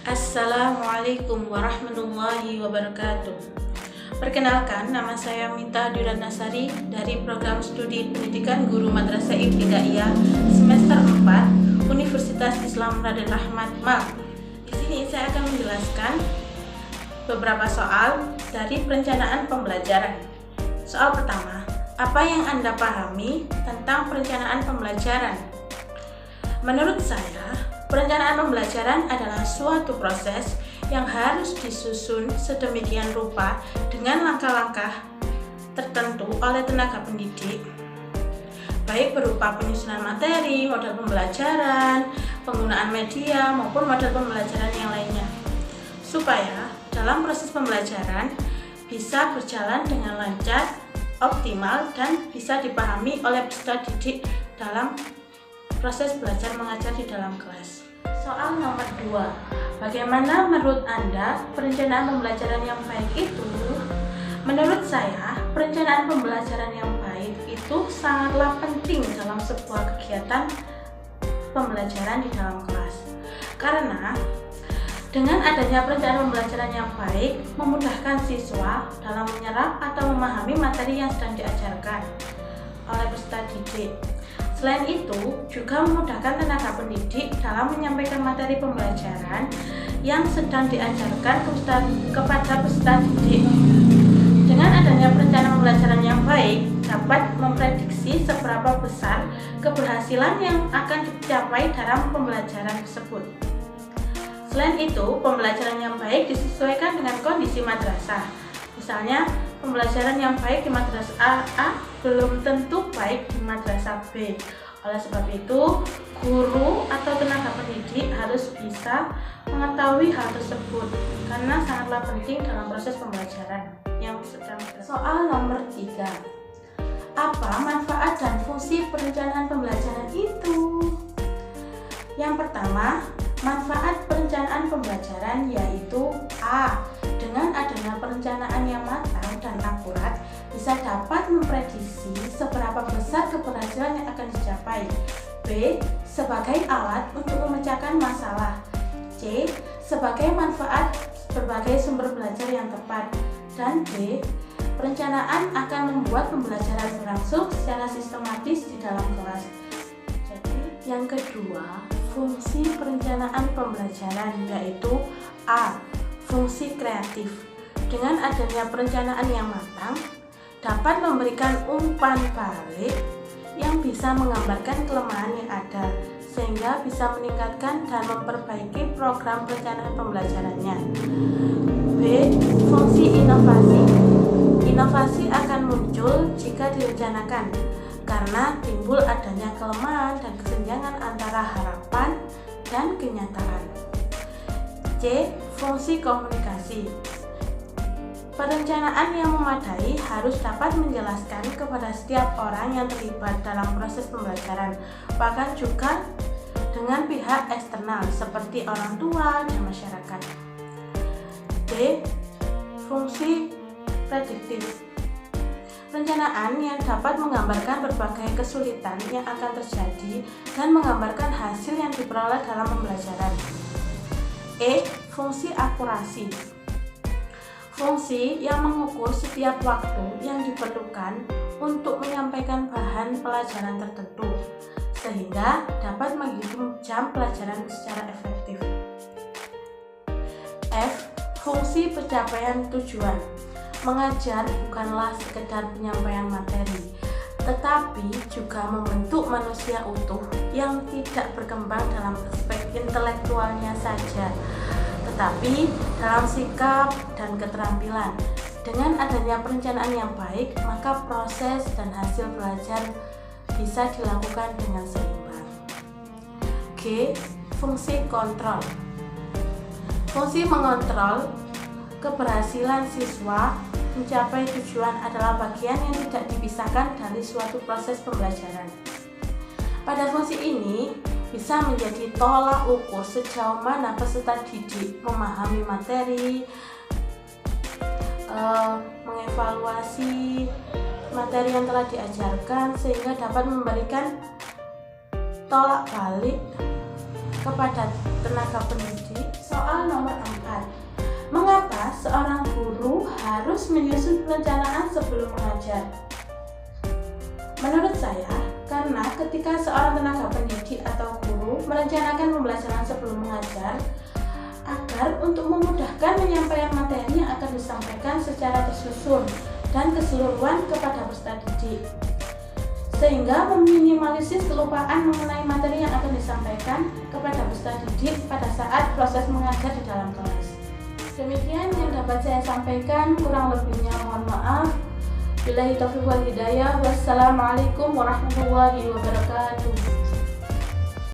Assalamualaikum warahmatullahi wabarakatuh. Perkenalkan, nama saya Mita Duranasari dari Program Studi Pendidikan Guru Madrasah Ibtidaiyah semester 4 Universitas Islam Raden Rahmat Malang. Di sini saya akan menjelaskan beberapa soal dari perencanaan pembelajaran. Soal pertama, apa yang Anda pahami tentang perencanaan pembelajaran? Menurut saya, perencanaan pembelajaran adalah suatu proses yang harus disusun sedemikian rupa dengan langkah-langkah tertentu oleh tenaga pendidik, baik berupa penyusunan materi, model pembelajaran, penggunaan media, maupun model pembelajaran yang lainnya, supaya dalam proses pembelajaran bisa berjalan dengan lancar, optimal, dan bisa dipahami oleh peserta didik dalam proses belajar mengajar di dalam kelas. Soal nomor 2. Bagaimana menurut Anda perencanaan pembelajaran yang baik itu? Menurut saya, perencanaan pembelajaran yang baik itu sangatlah penting dalam sebuah kegiatan pembelajaran di dalam kelas. Karena dengan adanya perencanaan pembelajaran yang baik memudahkan siswa dalam menyerap atau memahami materi yang sedang diajarkan oleh peserta didik. Selain itu, juga memudahkan tenaga pendidik dalam menyampaikan materi pembelajaran yang sedang diajarkan kepada peserta didik. Dengan adanya perencanaan pembelajaran yang baik, dapat memprediksi seberapa besar keberhasilan yang akan dicapai dalam pembelajaran tersebut. Selain itu, pembelajaran yang baik disesuaikan dengan kondisi madrasah. Misalnya, pembelajaran yang baik di madrasah A belum tentu baik di madrasah B. Oleh sebab itu, guru atau tenaga pendidik harus bisa mengetahui hal tersebut karena sangatlah penting dalam proses pembelajaran yang sedang berlangsung. Soal nomor 3. Apa manfaat dan fungsi perencanaan pembelajaran itu? Yang pertama, manfaat perencanaan pembelajaran yaitu A. Dengan adanya perencanaan yang matang dan akurat, bisa dapat memprediksi seberapa besar keberhasilan yang akan dicapai. B. Sebagai alat untuk memecahkan masalah. C. Sebagai manfaat berbagai sumber belajar yang tepat. Dan D. Perencanaan akan membuat pembelajaran berlangsung secara sistematis di dalam kelas. Jadi, yang kedua, fungsi perencanaan pembelajaran yaitu A. Fungsi kreatif. Dengan adanya perencanaan yang matang, dapat memberikan umpan balik yang bisa menggambarkan kelemahan yang ada, sehingga bisa meningkatkan dan memperbaiki program perencanaan pembelajarannya. B. Fungsi inovasi. Inovasi akan muncul jika direncanakan, karena timbul adanya kelemahan dan kesenjangan antara harapan dan kenyataan. C. Fungsi komunikasi. Perencanaan yang memadai harus dapat menjelaskan kepada setiap orang yang terlibat dalam proses pembelajaran, bahkan juga dengan pihak eksternal seperti orang tua dan masyarakat. D. Fungsi prediktif. Perencanaan yang dapat menggambarkan berbagai kesulitan yang akan terjadi dan menggambarkan hasil yang diperoleh dalam pembelajaran. E. Fungsi akurasi. Fungsi yang mengukur setiap waktu yang diperlukan untuk menyampaikan bahan pelajaran tertentu, sehingga dapat menghitung jam pelajaran secara efektif. F. Fungsi pencapaian tujuan. Mengajar bukanlah sekedar penyampaian materi, tetapi juga membentuk manusia utuh yang tidak berkembang dalam aspek intelektualnya saja, tetapi dalam sikap dan keterampilan. Dengan adanya perencanaan yang baik, maka proses dan hasil belajar bisa dilakukan dengan seimbang. G. Fungsi kontrol. Fungsi mengontrol keberhasilan siswa mencapai tujuan adalah bagian yang tidak dipisahkan dari suatu proses pembelajaran. Pada fungsi ini, bisa menjadi tolak ukur sejauh mana peserta didik memahami materi, mengevaluasi materi yang telah diajarkan, sehingga dapat memberikan tolak balik kepada tenaga pendidik. Soal nomor harus menyusun perencanaan sebelum mengajar. Menurut saya, karena ketika seorang tenaga pendidik atau guru merencanakan pembelajaran sebelum mengajar, agar untuk memudahkan menyampaikan materi yang akan disampaikan secara tersusun dan keseluruhan kepada peserta didik, sehingga meminimalisir kelupaan mengenai materi yang akan disampaikan kepada peserta didik pada saat proses mengajar di dalam kelas. Demikian yang dapat saya sampaikan, kurang lebihnya mohon maaf. Billahi taufiq wal hidayah. Wassalamualaikum warahmatullahi wabarakatuh.